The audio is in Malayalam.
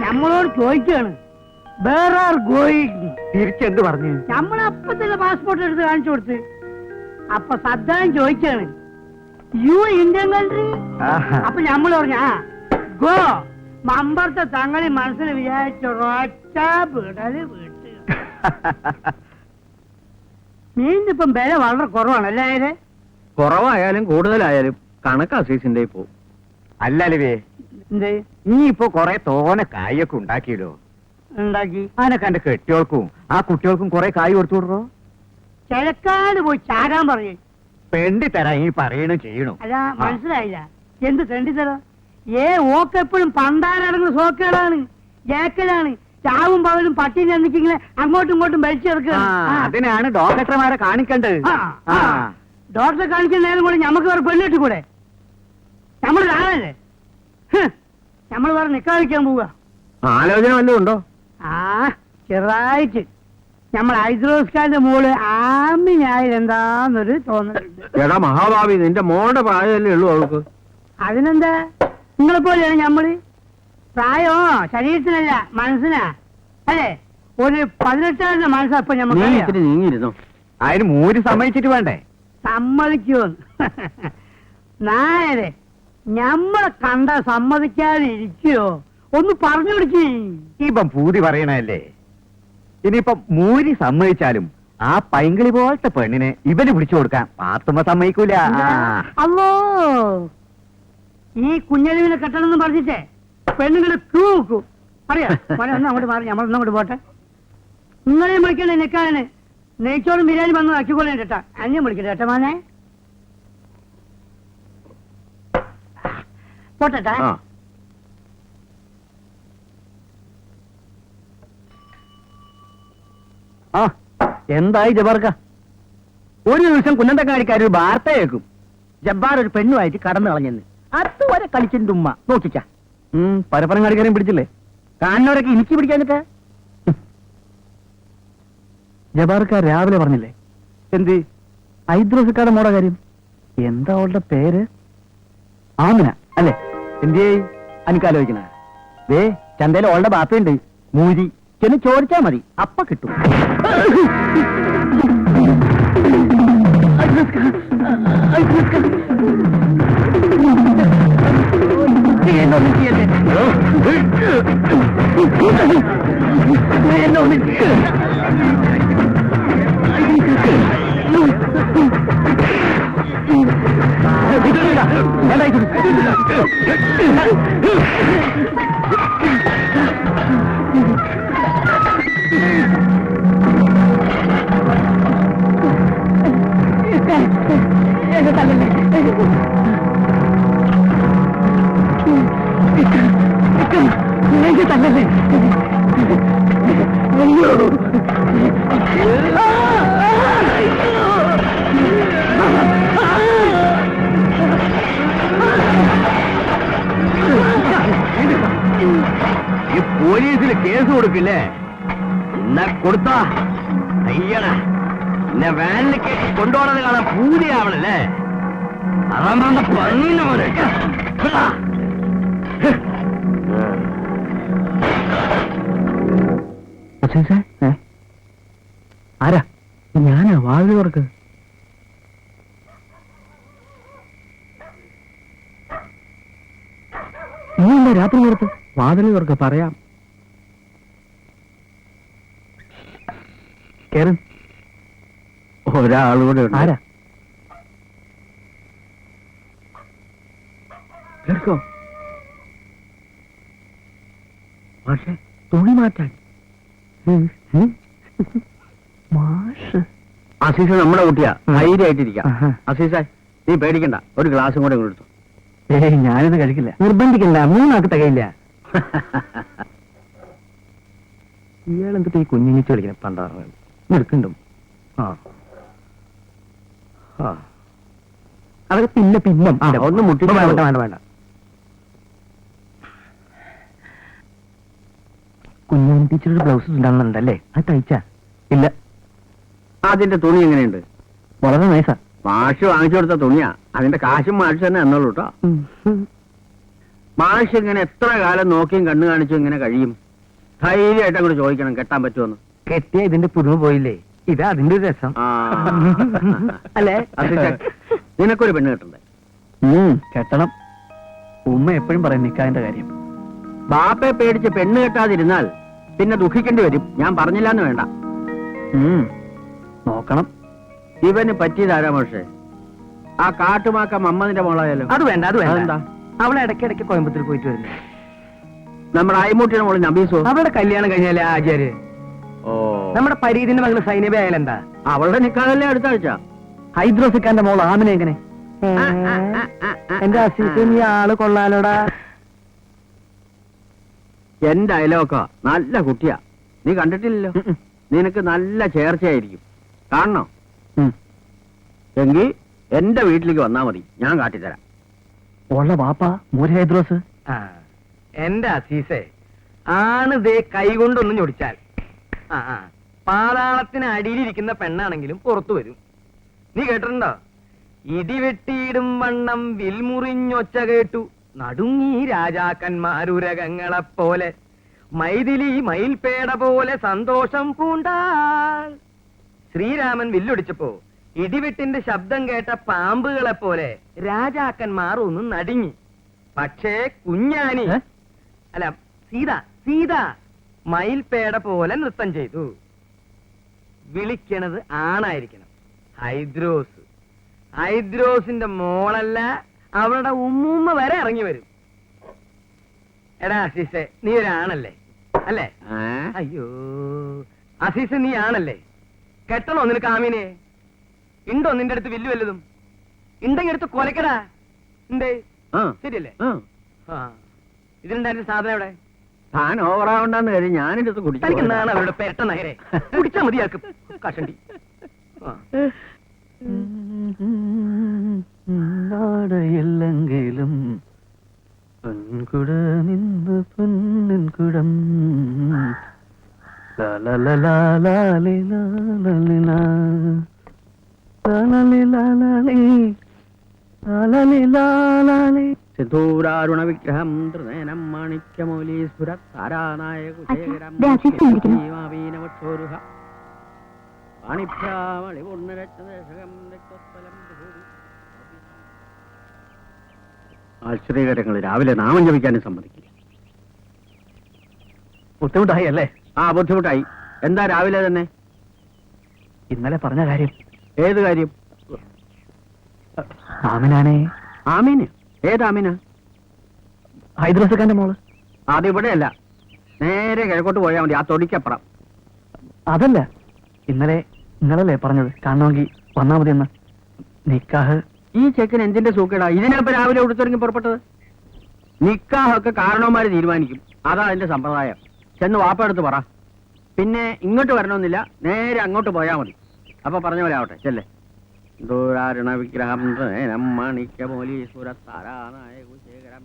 നമ്മളോട് ചോദിക്കാണ് വേറെ ആർ ഗോയിങ് തിരിച്ചെന്ത് പറഞ്ഞു? നമ്മളപ്പ തന്നെ പാസ്പോർട്ട് എടുത്ത് കാണിച്ചു കൊടുത്ത്. അപ്പൊ സദ്ദാൻ ചോദിക്കാണ് യു ഇന്ത്യൻ കൺട്രി. അപ്പൊ നമ്മൾ പറഞ്ഞ ഗോ. മമ്പറത്തെ തങ്ങളി മനസ്സിൽ വിചാരിച്ചൊരൊറ്റ വിടല് വീട്ട്. മീനിപ്പം വില വളരെ കുറവാണല്ലേ? കുറവായാലും കൂടുതലായാലും കണക്ക് അസീസിന്റെ പോവും. അല്ലല്ലേ എന്തേ നീ ഇപ്പൊ കൊറേ തോനെ കായൊക്കെ ഉണ്ടാക്കിയല്ലോ. ഉണ്ടാക്കി അതിനെ കണ്ട് കെട്ടിയോൾക്കും ആ കുട്ടികൾക്കും കൊറേ കായ് കൊടുത്തു വിടറോ. ചിലക്കാട് പോയി ചാരാൻ പറഞ്ഞു. പെണ്ടി തരാൻ ഈ പറയണോ ചെയ്യണോ? അല്ല മനസ്സിലായില്ല. എന്ത് തെണ്ടിത്തരം? ഓക്കെപ്പോഴും പണ്ടാരടങ്ങുന്ന സോക്കേടാണ്, ജേക്കലാണ്. ചാവും പകലും പട്ടിയും ചെന്നിക്കിങ്ങനെ അങ്ങോട്ടും ഇങ്ങോട്ടും വലിച്ചെടുക്കുക. അതിനാണ് ഡോക്ടർമാരെ കാണിക്കേണ്ടത്. ഡോക്ടറെ കാണിക്കുന്ന നേരം കൂടെ ഞമ്മക്ക് വേറെ പെണ്ണിട്ട് കൂടെ? നമ്മള് കാണല്ലേ? നമ്മൾ വേറെ നിക്കാതിരിക്കാൻ പോവുക. ആലോചന വല്ലതും ഉണ്ടോ? ചെറുതായിട്ട് നമ്മൾ ഹൈദ്രോസ്കാന്റെ മോള് ആമിനായാലെന്താന്നൊരു തോന്നലുണ്ട്. എടാ മഹാഭാവി, നിന്റെ മോളുടെ പ്രായമല്ലേ ഉള്ളൂ അവൾക്ക്. അതിനെന്താ? നിങ്ങളെ പോലെയാണ് ഞമ്മള്. പ്രായമോ ശരീരത്തിനല്ല മനസ്സിനാ, അല്ലേ? ഒരു 18 മനസ്സാ ഇപ്പൊ ഞമ്മക്ക്. നീങ്ങിരുന്നു. അതിന് മൂരി സമ്മതിച്ചിട്ട് വേണ്ടേ? സമ്മതിക്കുമോന്ന്? നായരെ ഞമ്മളെ കണ്ട സമ്മതിക്കാതെ ഇരിക്കുവോ? ഒന്ന് പറഞ്ഞു കൊടുക്കി. ഇപ്പം പൂതി പറയണല്ലേ. ഇനിയിപ്പം മൂരി സമ്മതിച്ചാലും ആ പൈങ്കിളി പോലത്തെ പെണ്ണിനെ ഇവന് പിടിച്ചു കൊടുക്കാൻ പാത്തുമ്മ സമ്മതിക്കൂല. അല്ലോ, ഈ കുഞ്ഞലിവിനെ കെട്ടണമെന്ന് പറഞ്ഞിട്ടേ പെണ്ണുങ്ങള് ക്യൂ നോക്കൂ. അറിയാം. ഒന്ന് അങ്ങോട്ട് മാറി, നമ്മളൊന്നങ്ങോട്ട് പോട്ടെ. നിങ്ങളെയും വിളിക്കണേ നിൽക്കാനെ. നെയ്ച്ചോറും ബിരിയാണി വന്ന് ആക്കിക്കൊള്ളേ കേട്ടാ. അന്യം വിളിക്കട്ടെ കേട്ടോ മോനെ. പോട്ടെ. എന്തായി ജബ്ബാർക്ക? ഒരു ദിവസം കുന്നന്തക്കാരിക്കാർ ഒരു വാർത്ത കേൾക്കും, ജബ്ബാർ ഒരു പെണ്ണുമായിട്ട് കടന്നു കളഞ്ഞെന്ന്. അതുവരെ കളിച്ചിന്റെ ഉമ്മ നോക്കിച്ച. പരപ്പനങ്ങാടിക്കാരെയും പിടിച്ചില്ലേ? കാണുന്നവരൊക്കെ എനിക്ക് പിടിക്കാനിട്ട്. ജബ്ബാർക്ക രാവിലെ പറഞ്ഞില്ലേ എന്ത് ഹൈദ്രോസിക്കാരുടെ മോടെ കാര്യം? എന്താ അവളുടെ പേര്? ആമിന അല്ലേ? എന്തേ എനിക്കാലോചിക്കണ? ദേ ചന്തയിൽ അവളുടെ ബാപ്പയുണ്ട്, മൂരി. ചെന്ന് ചോദിച്ചാ മതി, അപ്പ കിട്ടും. ഈ പോലീസിൽ കേസ് കൊടുക്കില്ലേ? എന്നാ കൊടുത്താ അയ്യണ എന്നെ വാനിൽ കേട്ട് കൊണ്ടുപോകണത് കാണാൻ പൂതിയാവണല്ലേ? അതാ പന്നീന്ന പോലെ. ആരാ? ഞാനാ വാതിലോർക്ക്. നീ എന്താ രാത്രി പുറത്ത്? വാതിലോർക്ക് പറയാം. ഒരാളൂടെ ആരാ? കേൾക്കോ? പക്ഷെ തുണി മാറ്റാൻ മാഷ്. അസീസ നമ്മുടെ കുട്ടിയാ, ധൈര്യമായിട്ടിരിക്കാം. അസീസ നീ പേടിക്കണ്ട, ഒരു ഗ്ലാസും കൂടെ കൊടുത്തു. ഏയ് ഞാനിത് കഴിക്കില്ല. നിർബന്ധിക്കണ്ട, 3 ആൾക്ക് തികയില്ല. ഇയാളെന്തിട്ട് ഈ കുഞ്ഞിനിച്ച് കളിക്കണം? പണ്ടാറ് നിൽക്കണ്ടും. അതൊക്കെ പിന്നെ പിന്നം ഒന്ന് മുട്ടി. വേണ്ട വേണ്ട വേണ്ട. കുഞ്ഞാൻ ടീച്ചറൊരു ബ്ലൗസ് ഉണ്ടാകുന്നുണ്ടല്ലേ? അത് തയ്ച്ചാ? ഇല്ല. അതിന്റെ തുണി എങ്ങനെയുണ്ട്? വളരെ നൈസാ. മാഷ് വാങ്ങിച്ചു കൊടുത്ത തുണിയാ. അതിന്റെ കാശും മാഷ് തന്നെ എന്നോളൂ കേട്ടോ. മാഷ് ഇങ്ങനെ എത്ര കാലം നോക്കിയും കണ്ണു കാണിച്ചും ഇങ്ങനെ കഴിയും? ധൈര്യമായിട്ട് അങ്ങോട്ട് ചോദിക്കണം, കെട്ടാൻ പറ്റുമെന്ന്. കെട്ടിയ ഇതിന്റെ പുതുമ പോയില്ലേ? ഇതാ അതിന്റെ ഒരു രസം. ആ അല്ലേ? നിനക്കൊരു പെണ്ണ് കെട്ടണ്ടേ? കെട്ടണം. ഉമ്മ എപ്പോഴും പറയും നിക്കാന്റെ കാര്യം. ബാപ്പയെ പേടിച്ച് പെണ്ണ് കെട്ടാതിരുന്നാൽ പിന്നെ ദുഃഖിക്കേണ്ടി വരും. ഞാൻ പറഞ്ഞില്ലാന്ന് വേണ്ട. നോക്കണം. ഇവന് പറ്റിയതാരാ മാഷേ? ആ കാട്ടുമാക്ക മമ്മദിന്റെ മോളായാലോ? അത് വേണ്ട, അത് വേണ്ട. അതെന്താ? അവളെ ഇടയ്ക്കിടയ്ക്ക് കോയമ്പത്തൂർ പോയിട്ട് വരുന്നു. നമ്മുടെ അയ്മൂട്ടിയുടെ മോള് നബീസോ? അവളുടെ കല്യാണം കഴിഞ്ഞാലേ ആചാര്യ. ഓ, നമ്മുടെ പരീതിന്റെ മകള് സൈനബ ആയാലെന്താ? അവളുടെ നിക്കാതല്ലേ അടുത്ത ആഴ്ച? ഹൈദ്രോസിക്കാന്റെ മോൾ ആമിനെ എങ്ങനെ? എന്റെ അസീസ്, നീ ആള് കൊള്ളാലോടാ. എന്റെ അയലോക്ക നല്ല കുട്ടിയാ, നീ കണ്ടിട്ടില്ലല്ലോ. നിനക്ക് നല്ല ചേർച്ചയായിരിക്കും. കാണണോ? എങ്കിൽ എന്റെ വീട്ടിലേക്ക് വന്നാ മതി, ഞാൻ കാട്ടിത്തരാം. ഉള്ള വാപ്പ മോര് ഹൈദ്രോസ്. എന്റെ അസീസെ, ആണ് ദേ കൈകൊണ്ടൊന്നും ഞൊടിച്ചാൽ പാതാളത്തിന് അടിയിലിരിക്കുന്ന പെണ്ണാണെങ്കിലും പുറത്തു വരും. നീ കേട്ടിട്ടുണ്ടോ? ഇടിവെട്ടിയിടും വണ്ണം വിൽമുറിഞ്ഞൊച്ച കേട്ടു നടുങ്ങി രാജാക്കന്മാരുരകങ്ങളെപ്പോലെ മൈഥിലി മയിൽപേട പോലെ സന്തോഷം പൂണ്ടാൽ. ശ്രീരാമൻ വില്ലൊടിച്ചപ്പോ ഇടിവെട്ടിന്റെ ശബ്ദം കേട്ട പാമ്പുകളെ പോലെ രാജാക്കന്മാർ ഒന്ന് നടുങ്ങി. പക്ഷേ കുഞ്ഞാനി അല്ല സീത മയിൽപേട പോലെ നൃത്തം ചെയ്തു. വിളിക്കണത് ആണായിരിക്കണം. ഹൈദ്രോസിന്റെ മോളല്ല, അവളുടെ ഉമ്മൂമ്മ വരെ ഇറങ്ങി വരും. എടാ അസീസെ, നീ ഒരാണല്ലേ? അല്ലേ? അയ്യോ അസീസെ, നീ ആണല്ലേ? കെട്ടണോ നിനക്ക് ആമീനെ? ഉണ്ടോ നിന്റെ അടുത്ത് വില്ലു വല്ലതും? ഉണ്ടെങ്കിൽ എടുത്ത് കൊലക്കടാ. എന്തേ ശരിയല്ലേ? ഇതിലുണ്ടായിരുന്ന സാധനം എവിടെ? താൻ ഓവറാവണ്ടെന്ന് കരുതി ഞാനെടുത്ത് കുടിക്കാനാണ് അവരുടെ പെരട്ട നഗരെ. കുടിച്ചാ മതിയാക്കും കഷണ്ടി. നാടയെല്ലെങ്കിലും പെൺകുട നിന്ന് പൊന്നിൻകുടം സിദ്ധൂരാരുണ വിഗ്രഹം ത്രിനയനം മാണിക്യമൗലീസ്ഫുര താരാനായകുശേഖരം ആശ്ചര്യകരങ്ങൾ രാവിലെ നാമം ജപിക്കാനും സമ്മതിക്കില്ല. ബുദ്ധിമുട്ടായി അല്ലേ? ആ, ബുദ്ധിമുട്ടായി. എന്താ രാവിലെ തന്നെ? ഇന്നലെ പറഞ്ഞ കാര്യം. ഏത് കാര്യം? ആമിനാണേ. ആമീന്? ഏതാമീന? ഹൈദ്രോസക്കാന്റെ മോള്. അതിവിടെയല്ല, നേരെ കിഴക്കോട്ട് പോയാൽ മതി, ആ തൊടിക്കപ്പുറം. അതല്ല, ഇന്നലെ നിങ്ങളല്ലേ പറഞ്ഞത് കാണണമെങ്കിൽ വന്നാ മതി എന്ന്. നിക്കാഹ്. ഈ ചെക്കൻ എന്തിന്റെ സൂക്കേടാ ഇതിനപ്പോ രാവിലെ ഉടുത്തിറങ്ങി പുറപ്പെട്ടത്? നിക്കാഹൊക്കെ കാരണവന്മാര് തീരുമാനിക്കും, അതാ അതിന്റെ സമ്പ്രദായം. ചെന്ന് വാപ്പ എടുത്ത് പറ. പിന്നെ ഇങ്ങോട്ട് വരണമെന്നില്ല, നേരെ അങ്ങോട്ട് പോയാ മതി. അപ്പൊ പറഞ്ഞ പോലെ ആവട്ടെ, ചെല്ലേ. ദൂരാരുണ വിഗ്രഹം മാണിക്യമൗലീസ്ഫുര താരാനായകുശേഖരം